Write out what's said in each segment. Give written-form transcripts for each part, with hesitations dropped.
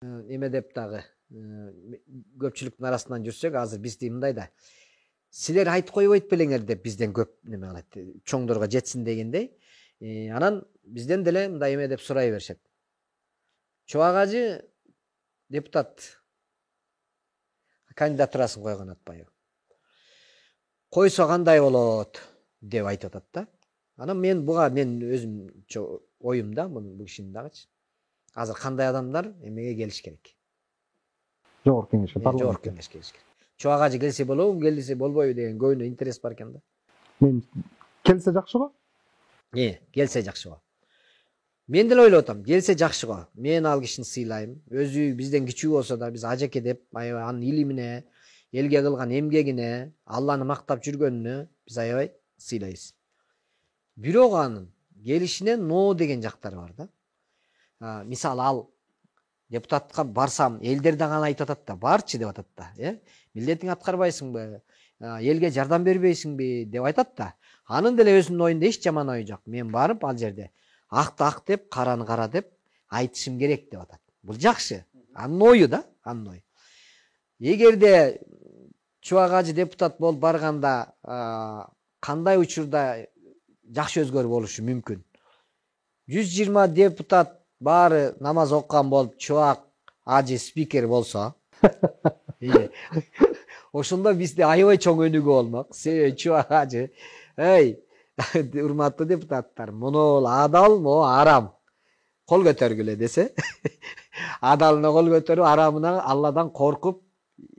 Эме деп дагы көпчүлүктүн арасынан жүрсөк, азыр бизди мындай да силер айтып койбойт белеңер деп бизден көп неме кылат. Чоңдорго жетсин дегендей. Анан бизден деле мындай эме деп сурай беришет. Чубак ажы депутат кандидатурасын койгон Атпаев. Койсо кандай болот деп айтып атат да. Анан мен өзүм оюм да бул кишинин дагычы. Азыр кандай адамдар эмеге келиш керек? Жогорку кеңешке, Жогорку парламентке. кеңешке келиш керек. Чубак ажы келсе болобу, келсе болбойбу деген көбүнө интерес бар экен да. Мен келсе жакшы го. Келсе жакшы го. Мен деле ойлоп атам, келсе жакшы го. Мен ал кишини сыйлайм. Өзү бизден кичүү болсо да биз ажеке деп, аябай анын илимине, элге кылган эмгегине, Алланы мактап жүргөнүнө биз аябай сыйлайбыз. Бирок анын келишинен но деген жактары бар да. Мисалы ал депутатка барсам, элдер да гана айтып атат да, барчы деп атат да, милдетиңди аткарбайсыңбы, элге жардам бербейсиңби деп айтат да. Анын деле өзүнүн оюнда эч жаман ой жок. Мен барып ал жерде акты ак деп, караны кара деп айтышым керек деп атат. Бул жакшы. Анын ою да, анын ою. Эгерде Чубак ажы депутат болуп барганда кандай учурда жакшы өзгөрүү болушу мүмкүн? 120 депутат баары намаз окуган болуп, Чубак ажы спикер болсо, ошондо бизде аябай чоң өнүгүү болмок. Чубак ажы, урматтуу депутаттар, муну адал, могу арам. Кол көтөргүлө десе, адалына кол көтөрүп, арамына Алладан коркуп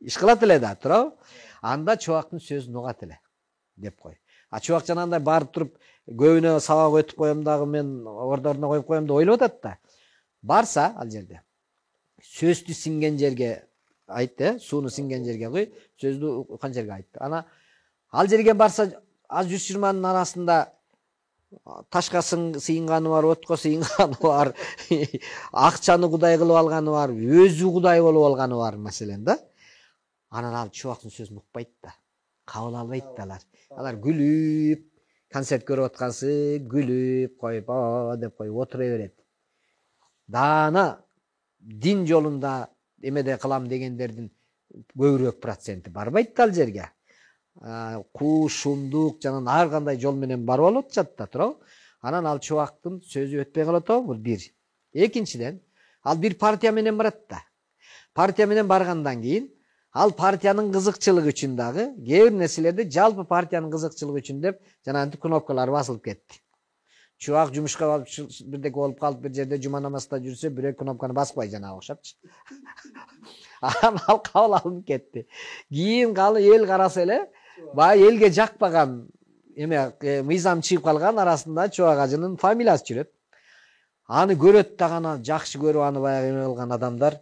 иш кылат эле да, туурабы? Анда Чубактын сөзүн угат эле деп кой. Чубак жанагындай барып туруп көбүнө сабак өтүп коем дагы, мен ордоруна коюп коем деп ойлоп атат да. Барса ал жерде сөздү сиңген жерге айт, сууну сиңген жерге куй, сөздү уккан жерге айт. Ана ал жерге барса, аз 120-нын арасында ташка сыйынганы бар, отко сыйынганы бар, акчаны кудай кылып алганы бар, өзү кудай болуп алганы бар маселен да. Анан ал Чубактын сөзүн укпайт да, кабыл албайт да алар. Алар күлүп, концерт көрүп аткансы, күлүп коюп, деп коюп отура берет. Даана дин жолунда эмеде кылам дегендердин көбүрөөк проценти барбайт ал жерге. Шундук жана ар кандай жол менен барып алып атышат да, туурабы? Анан ал Чубактын сөзү өтпөй калат атабы? Бул бир. Экинчиден, ал бир партия менен барат да. Партия менен баргандан кийин ал партиянын кызыкчылыгы үчүн дагы кээ бир нерселерди жалпы партиянын кызыкчылыгы үчүн деп жанагынтип кнопкалар басылып кетти. Чубак жумушка барып бирдеке болуп калып, бир жерде жума намазда жүрсө, бирөө кнопканы баспай жанагы окшопчу. Анан ал кабыл алынып кетти. Кийин эл караса эле, баягы элге жакпаган эме мыйзам чыгып калган арасында Чубак ажынын фамилиясы жүрөт. Аны көрөт дагы, жакшы көрүп аны баягы эме кылган адамдар,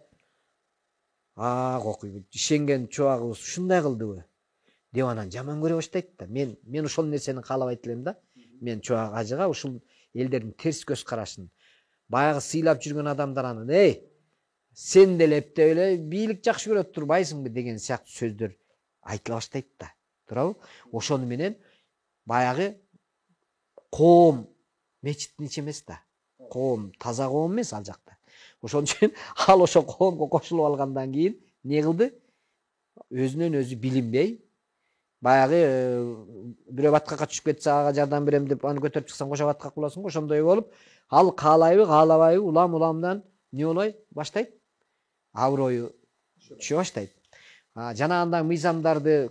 окуй, ишенген Чубагыбыз ушундай кылдыбы деп анан жаман көрө баштайт да. Мен ошол нерсени каалабайт элем да. Мен Чубак ажыга ушул элдердин терс көз карашын, баягы сыйлап жүргөн адамдар анын, сен деле эптеп эле бийлик жакшы көрөт турбайсыңбы деген сыяктуу сөздөр айтыла баштайт да, туурабы? Ошону менен баягы коом мечиттин ичи эмес да. Коом таза коом эмес ал жакта. Ошон үчүн ал ошо коомго кошулуп алгандан кийин не кылды? Өзүнөн өзү билинбей, баягы бирөө баткакка түшүп кетсе, ага жардам берем деп аны көтөрүп чыксаң, кошо баткак болосуң, ошондой болуп, ал каалайбы, каалабайбы, уламдан не болой баштайт? Аброю түшө баштайт. Жанагындай мыйзамдарды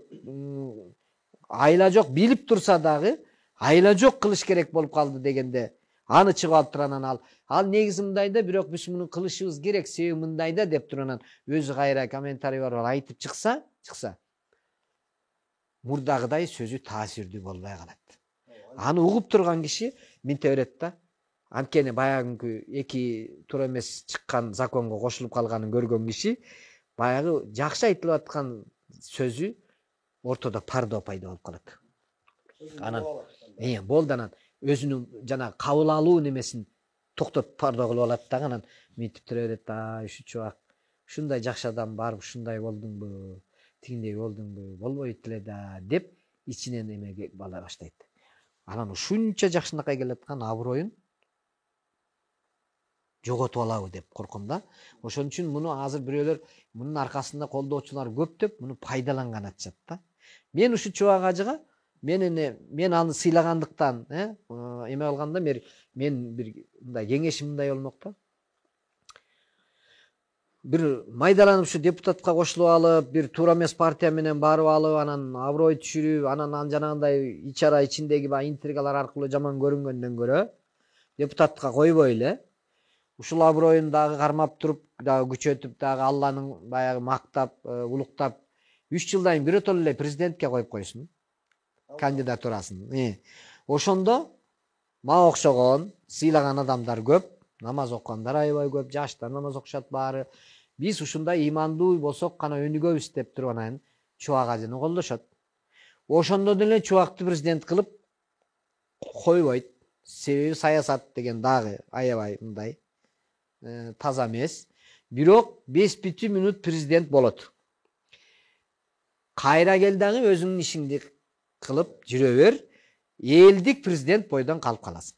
айла жок билип турса дагы, айла жок кылыш керек болуп калды дегенде, аны чыгып алып туруп анан ал негизи мындай да, бирок биз муну кылышыбыз керек, себеби мындай да деп туруп анан өзү кайра комментарий барып айтып чыкса, мурдагыдай сөзү таасирдүү болбой калат. Аны угуп турган киши минте берет да. Анткени баягы эки туура эмес чыккан законго кошулуп калганын көргөн киши баягы жакшы айтылып аткан сөзү ортодо пардо пайда болуп калат. Анан болду, анан өзүнүн жана кабыл алуу немесин токтоп пардо кылып алат дагы, анан минтип тура берет. Ушу Чубак ушундай жакшы адам барып ушундай болдуңбу, тигиндей болдуңбу, болбойт эле да деп ичинен эмеге бала баштайт. Анан ушунча жакшынакай келаткан аброюн жоготуп алабы деп корком да. Ошон үчүн муну азыр бирөөлөр мунун аркасында колдоочулар көп деп муну пайдаланган атышат да. Мен ушу Чубак ажыга мен аны сыйлагандыктан эме алганда мен бир мындай кеңешим мындай болмок да. Бир майдаланып ушу депутатка кошулуп алып, бир туура эмес партия менен барып алып, анан аброй түшүрүп, анан жанагындай ичара ичиндеги баягы интригалар аркылуу жаман көрүнгөндөн көрө депутатка койбой эле ушул аброюн дагы кармап туруп, дагы күчөтүп, дагы Алланын баягы мактап, улуктап 3 жылдан биротоло эле президентке коюп койсун кандидатурасын. Ошондо мага окшогон сыйлаган адамдар көп, намаз окугандар аябай көп, жаштар намаз окушат баары. Биз ушундай имандуу болсок гана өнүгөбүз деп туруп анан Чубак ажыны колдошот. Ошондо деле Чубакты президент кылып койбойт. Себеби саясат деген дагы аябай мындай таза эмес. Бирок 5 мүнөт президент болот. Кайра кел дагы өзүңдүн ишиңди кылып жүрө бер. Элдик президент бойдон калып каласың.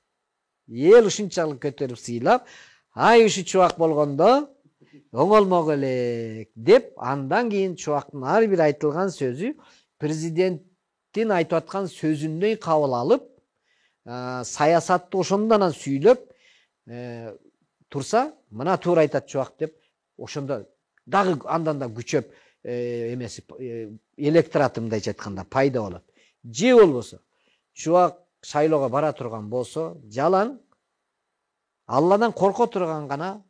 Эл ушунчалык көтөрүп сыйлап, ай ушу Чубак болгондо оңолмок элек деп, андан кийин Чубактын ар бир айтылган сөзү президенттин айтып аткан сөзүндөй кабыл алып, саясатты ошондон сүйлөп турса, мына туура айтат Чубак деп, ошондо дагы андан да күчөп эмеси электораты мындайча айтканда пайда болот. Же болбосо Чубак шайлоого бара турган болсо, жалаң Алладан корко турган гана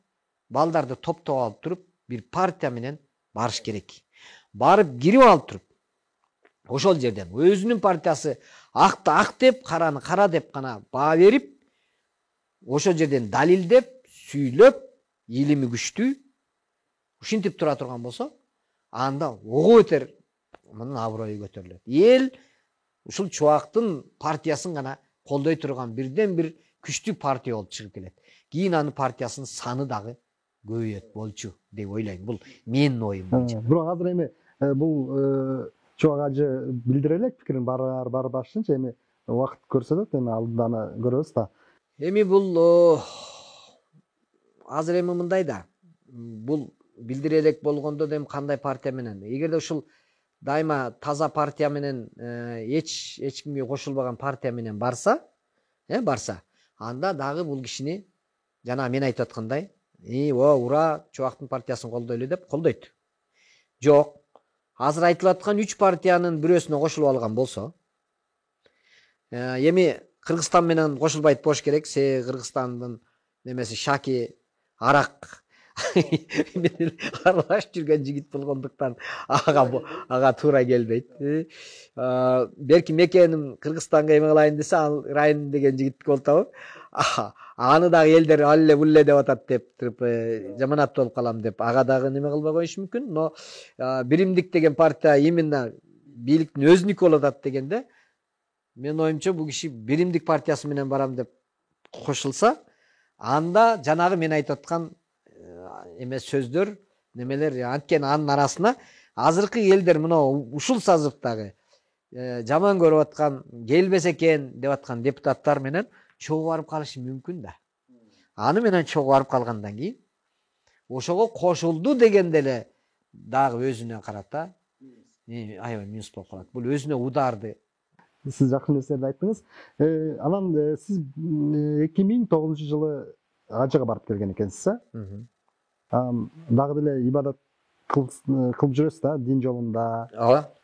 балдарды топтоп алып туруп, бир партия менен барыш керек. Барып кирип алып туруп, ошол жерден өзүнүн партиясы акты ак деп, караны кара деп гана баа берип, ошол жерден далилдеп, сүйлөп, илими күчтүү, ушинтип тура турган болсо, анда ого өтер мунун аброю көтөрүлөт. Эл ушул Чубактын партиясын гана колдой турган бирден бир күчтүү партия болуп чыгып келет. Кийин анын партиясынын саны дагы көбөйөт болчу деп ойлойм. Бул менин оюм боюнча. Бирок азыр эми бул Чубак ажы билдире элек пикирин бар башынча эми убакыт көрсөтөт, эми алдыданы көрөбүз да. Эми бул азыр эми мындай да. Бул билдире элек болгондо да эми кандай партия менен? Эгерде ушул дайыма таза партия менен эч кимге кошулбаган партия менен барса, анда дагы бул кишини жана мен айтып аткандай, ура, Чубактын партиясын колдойлу деп колдойт. Жок. Азыр айтылып аткан 3 партиянын бирөөсүнө кошулуп алган болсо, эми Кыргызстан менен кошулбайт болуш керек. Кыргызстандын немеси Шаки арак менен аралашып жүргөн жигит болгондуктан ага туура келбейт. Берки Мекенин Кыргызстанга эме кылайын десе, ал Райын деген жигитти болтабы? Аны дагы элдер алле булле деп атат деп туруп жаманат болуп калам деп ага дагы неме кылбай коюшу мүмкүн. Но Биримдик деген партия именно бийликтин өзүнүкү болуп атат дегенде, мен оюмча бул киши Биримдик партиясы менен барам деп кошулса, анда жанагы мен айтып аткан эмес сөздөр, немелер анткени анын арасына азыркы элдер мына ушул сазыктагы жаман көрүп аткан, келбесе экен деп аткан депутаттар менен чогуу барып калышы мүмкүн да. Аны менен чогуу барып калгандан кийин ошого кошулду дегенде эле дагы өзүнө карата аябай минус болуп калат. Бул өзүнө ударды. Сиз жакшы нерселерди айттыңыз. Анан сиз 2009-жылы ажыга барып келген экенсиз, дагы деле ибадат кылып жүрөсүз да, дин жолунда.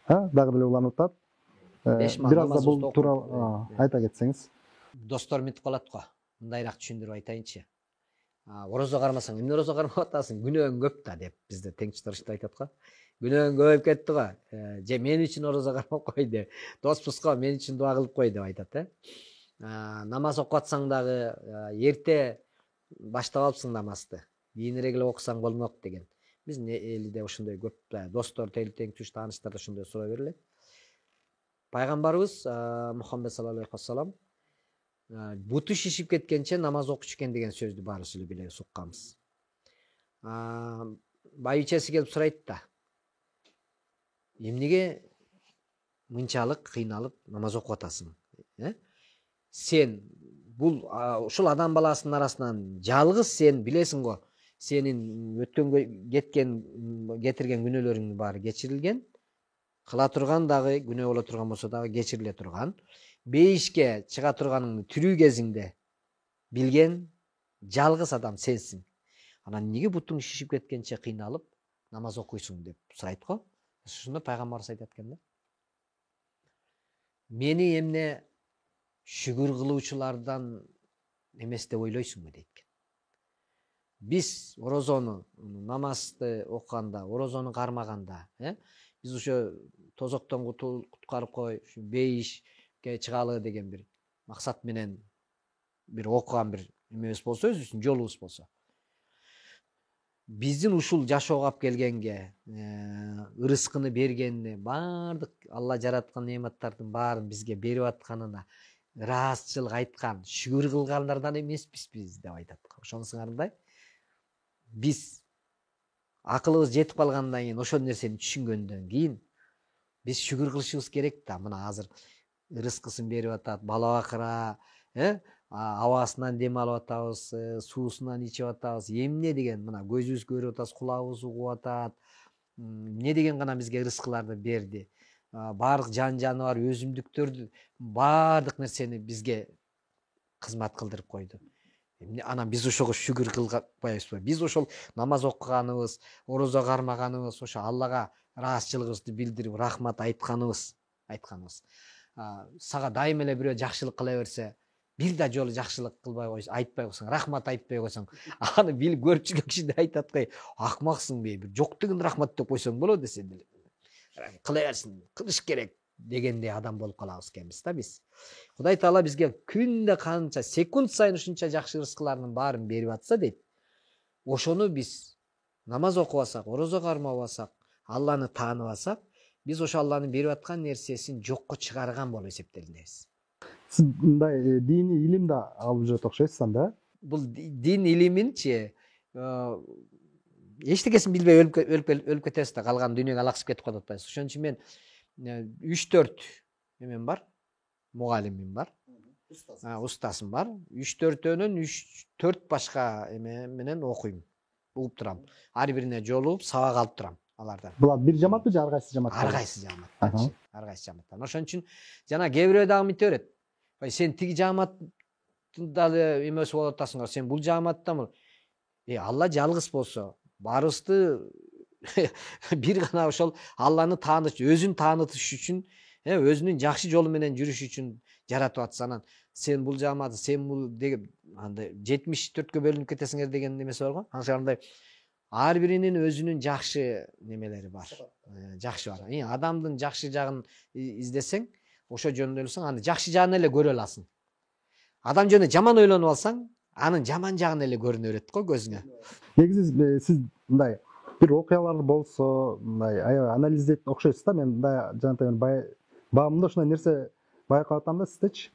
Дагы деле уланып атат. Бир аз да бул тууралуу айта кетсеңиз. Достор мынтип калат го. Мындайраак түшүндүрүп айтайынчы. Орозо кармасаң, эмне орозо кармап атасың? Күнөөң көп да деп бизде теңч турушта айтат го. Күнөөң көбөйүп кетти го. Же мен үчүн орозо кармап кой деп. Доспуз го, мен үчүн дуа кылып кой деп айтат, Намаз окуп атсаң дагы эрте баштап алыпсың намазды. Кийинирээк эле окусаң болмок деген. Биздин элде ошондой көп достор, тең туш тааныштар ошондой суроо берилет. Пайгамбарыбыз Мухаммед саллаллаху алейхи вассалам буту шишип кеткенче намаз окучу экен деген сөздү баарыбыз эле билебиз, укканбыз. Байбичеси келип сурайт да. Эмнеге мынчалык кыйналып намаз окуп атасың? Сен бул ушул адам баласынын арасынан жалгыз сен билесиң го, сенин өткөнгө кетирген күнөөлөрүңдүн баары кечирилген, кыла турган дагы күнөө боло турган болсо дагы кечириле турган, бейишке чыга турганыңды тирүү кезиңде билген жалгыз адам сенсиң. Анан эмнеге бутуң шишип кеткенче кыйналып намаз окуйсуң деп сурайт го. Ушуну пайгамбарыбыз айтат экен да. Мени эмне шүгүр кылуучулардан эмес деп ойлойсуңбу дейт экен. Биз орозону, намазды окуганда, орозону кармаганда, биз ошо тозоктон куткарып кой, ушу бейишке чыгалы деген бир максат менен бир окуган бир эмебиз болсо, өзүбүздүн жолубуз болсо. Биздин ушул жашоого алып келгенге, ырыскыны бергенине, баардык Алла жараткан неаматтардын баарын бизге берип атканына ыраазычылык айткан, шүгүр кылгандардан эмеспиз биз деп айтат. Ошонусуңардай? Биз акылыбыз жетип калгандан кийин, ошол нерсени түшүнгөндөн кийин биз шүгүр кылышыбыз керек да. Мына азыр ырыскысын берип атат, бала бакыра, абасынан дем алып атабыз, суусунан ичип атабыз. Эмне деген мына көзүбүз көрүп атабыз, кулагыбыз угуп атат. Эмне деген гана бизге ырыскыларды берди. Баардык жан жаныбар, өсүмдүктөрдү, баардык нерсени бизге кызмат кылдырып койду. Анан биз ошого шүгүр кылбайбызбы? Биз ошол намаз окуганыбыз, орозо кармаганыбыз, ошо Аллага ыраазычылыгыбызды билдирип, рахмат айтканыбыз. Сага дайым эле бирөө жакшылык кыла берсе, бир да жолу жакшылык кылбай койсоң, айтпай койсоң, рахмат айтпай койсоң, аны билип көрүп жүргөн киши айтат го, акмаксың бир жоктугун рахмат деп койсоң болот десе деле. Кыла берсин, кылыш керек дегендей адам болуп калабыз экенбиз да биз. Кудай Таала бизге күндө канча, секунд сайын ушунча жакшы ырыскылардын баарын берип атса дейт. Ошону биз намаз окубасак, орозо кармабасак, Алланы тааныбасак, биз ошо Алланын берип аткан нерсесин жокко чыгарган болуп эсептелинебиз. Сиз мындай диний илим да алып жүрөт окшойсуз анда? Бул дин илиминчи эчтекесин билбей өлүп кетесиз да, калган дүйнөгө алаксып кетип калып атпайсыз. Ошон үчүн мен 3-4 эмем бар, мугалимим бар, устасым бар. 3-4өөнөн 3-4 башка эме менен окуйм, угуп турам. Ар бирине жолугуп, сабак алып турам алардан. Булар бир жаматпы же ар кайсы жамат? Ар кайсы жамат. Ар кайсы жаматтан. Ошон үчүн жана кээ бирөө дагы мынтип берет. Сен тиги жаматтын дагы эмеси болуп атасың, сен бул жаматтамы? Алла жалгыз болсо, баарыбызды бир гана ошол Алланы тааныш, өзүн таанытыш үчүн, өзүнүн жакшы жолу менен жүрүш үчүн жаратып атса, анан сен бул жамат, сен бул деп андай 74кө бөлүнүп кетесиңер деген эмеси бар го. Ошондой ар биринин өзүнүн жакшы немелери бар. Жакшы бар. Адамдын жакшы жагын издесең, ошо жөнүндө ойлосоң, аны жакшы жагын эле көрө аласың. Адам жөнүндө жаман ойлонуп алсаң, анын жаман жагын эле көрүнө берет го көзүңө. Негизи сиз мындай бир окуялар болсо, мындай аябай анализдейт окшойсуз да. Мен жанагындай баамында ушундай нерсе байкап атам да, сиздечи.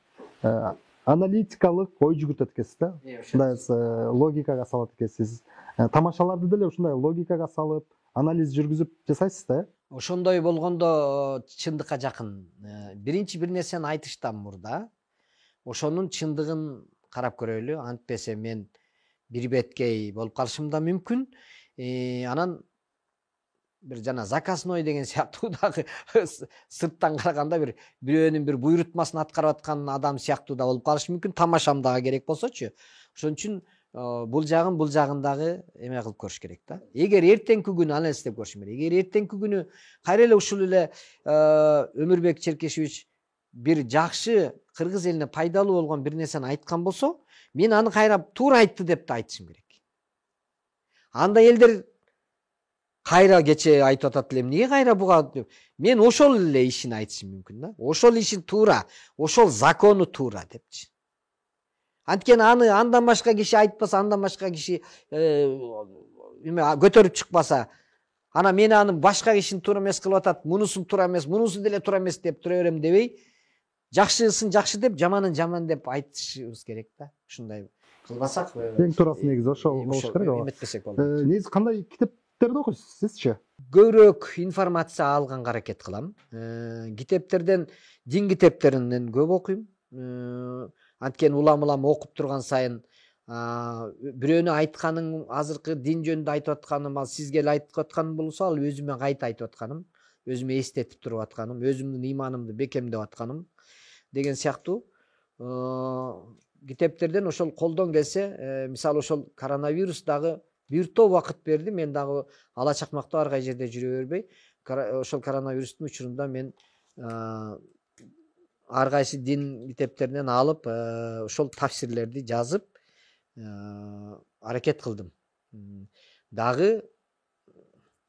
Аналитикалык ой жүгүртөт экенсиз да. Ушундай логикага салат экенсиз. Тамашаларды деле ушундай логикага салып, анализ жүргүзүп жасайсыз да. Ошондой болгондо чындыкка жакын. Биринчи бир нерсени айтыштан мурда ошонун чындыгын карап көрөлү. Антпесе мен бир беткей болуп калышым да мүмкүн. Анан бир жана заказной деген сыяктуу дагы сырттан караганда бирөөнүн бир буйрутмасын аткарып аткан адам сыяктуу да болуп калышы мүмкүн. Тамашам дагы керек болсочу. Ошон үчүн бул жагын дагы эме кылып көрүш керек да. Эгер эртеңки күнү анализдеп көрүш керек. Эгер эртеңки күнү кайра эле ушул эле Өмүрбек Черкешевич бир жакшы кыргыз элине пайдалуу болгон бир нерсени айткан болсо, мен аны кайра туура айтты деп да айтышым керек. Анда элдер кайра кече айтып атат эле, эмнеге кайра буга деп. Мен ошол эле ишин айтышым мүмкүн да. Ошол ишин туура, ошол закону туура депчи. Анткени аны андан башка киши айтпаса, андан башка киши көтөрүп чыкпаса, ана мен аны башка кишини туура эмес кылып атат, мунусун туура эмес, мунусу деле туура эмес деп тура берем дебей, жакшысын жакшы деп, жаманын жаман деп айтышыбыз керек да. Ушундай кылбасак, эң туурасы негизи ошол болуш керек. Эметпесек болот. Негизи кандай китептерди окуйсуз сизчи? Көбүрөөк информация алганга аракет кылам. Китептерден, дин китептеринен көп окуйм. Анткени улам окуп турган сайын бирөөнү айтканың азыркы дин жөнүндө айтып атканым ал сизге эле айтып атканым болсо ал өзүмө кайта айтып атканым, өзүмө эстетип туруп атканым, өзүмдүн ыйманымды бекемдеп атканым деген сыяктуу китептерден ошол колдон келсе, мисалы ошол коронавирус дагы бир топ убакыт берди. Мен дагы ала чакмакта ар кай жерде жүрө бербей, ошол коронавирустун учурунда мен ар кайсы дин китептеринен алып, ошол тафсирлерди жазып аракет кылдым. Дагы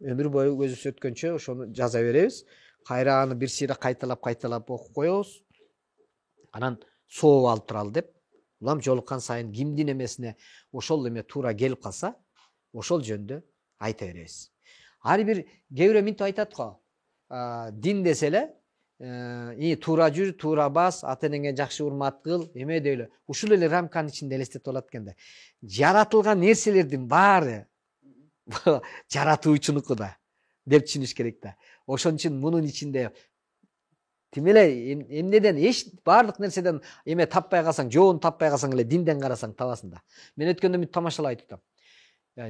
өмүр бою көзүбүз өткөнчө ошону жаза беребиз. Кайра аны бир сыйра кайталап окуп коебуз. Анан сооп алып туралы деп. Улам жолуккан сайын кимдин эмесине ошол эме туура келип калса, ошол жөнүндө айта беребиз. Ар бир кээ бирөө мынтип айтат го. Дин десе эле туура жүр, туура бас, ата энеңе жакшы урмат кыл, эме деп эле. Ушул эле рамканын ичинде элестетип алат экенде. Жаратылган нерселердин баары жаратуучунуку да деп түшүнүш керек да. Ошон үчүн мунун ичинде тим эле эмнеден баардык нерседен эме таппай калсаң, жоон таппай калсаң эле динден карасаң табасың да. Мен өткөндө мынтип тамашалап айтып атам.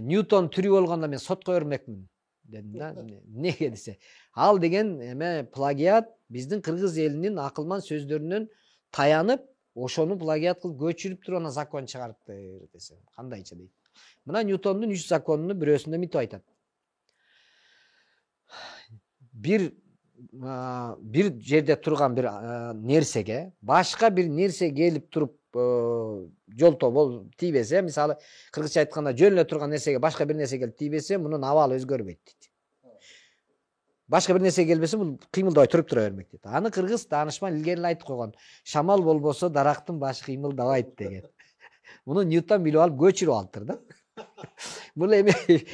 Ньютон тирүү болгондо мен сотко бермекмин дедим да. Неге десе, ал деген эме плагиат биздин кыргыз элинин акылман сөздөрүнөн таянып, ошону плагиат кылып көчүрүп туруп анан закон чыгарыптыр десе. Кандайча дейт. Мына Ньютондун 3 законунун бирөөсүндө мынтип айтат. Бир жерде турган бир нерсеге башка бир нерсе келип туруп жолтоо тийбесе, мисалы кыргызча айтканда жөн эле турган нерсеге башка бир нерсе келип тийбесе, мунун абалы өзгөрбөйт дейт. Башка бир нерсе келбесе, бул кыймылдабай туруп тура бермек дейт. Аны кыргыз таанышман илгери эле айтып койгон. Шамал болбосо дарактын башы кыймылдабайт деген. Муну Ньютон билип алып көчүрүп алыптыр да. Бул эми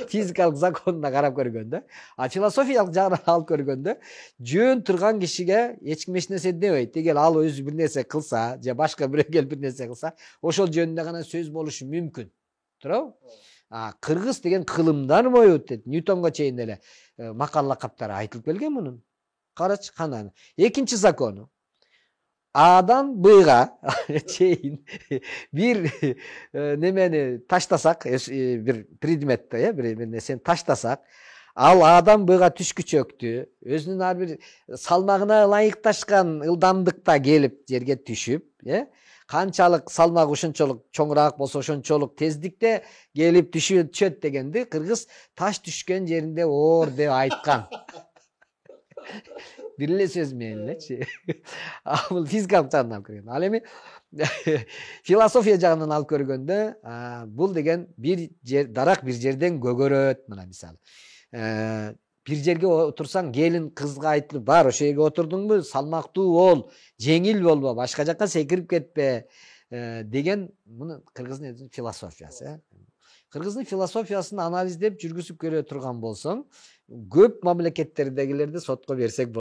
физикалык законуна карап көргөндө, философиялык жагынан алып көргөндө, жөн турган кишиге эч ким эч нерсе дебейт. Эгер ал өзү бир нерсе кылса, же башка бирөө келип бир нерсе кылса, ошол жөнүндө гана сөз болушу мүмкүн. Туурабы? Кыргыз деген кылымдар бою дейт. Ньютонго чейин эле макал лакаптары айтылып келген мунун. Карачы канан. Экинчи закону. Адан Б'га чейин бир немени таштасак, бир предметти, бир нерсени таштасак, ал Адан Б'га түшкүчөктү өзүнүн ар бир салмагына ылайыкташкан ылдамдыкта келип жерге түшүп, канчалык салмагы ошончолук чоңураак болсо ошончолук тездикте келип түшөт дегенди кыргыз таш түшкөн жеринде оор деп айткан. Бир эле сөз менен элечи. Бул физикалык жагынан алып көргөн. Ал эми философия жагынан алып көргөндө, бул деген бир жер, дарак бир жерден көгөрөт, мына мисалы. Бир жерге отурсаң, келин кызга айтылып, бар ошол жерге отурдуңбу, салмактуу бол, жеңил болбо, башка жакка секирип кетпе деген муну кыргыздын философиясы. Кыргыздын философиясын анализдеп жүргүзүп көрө турган болсоң, көп мамлекеттердегилерди сотко берсек болот.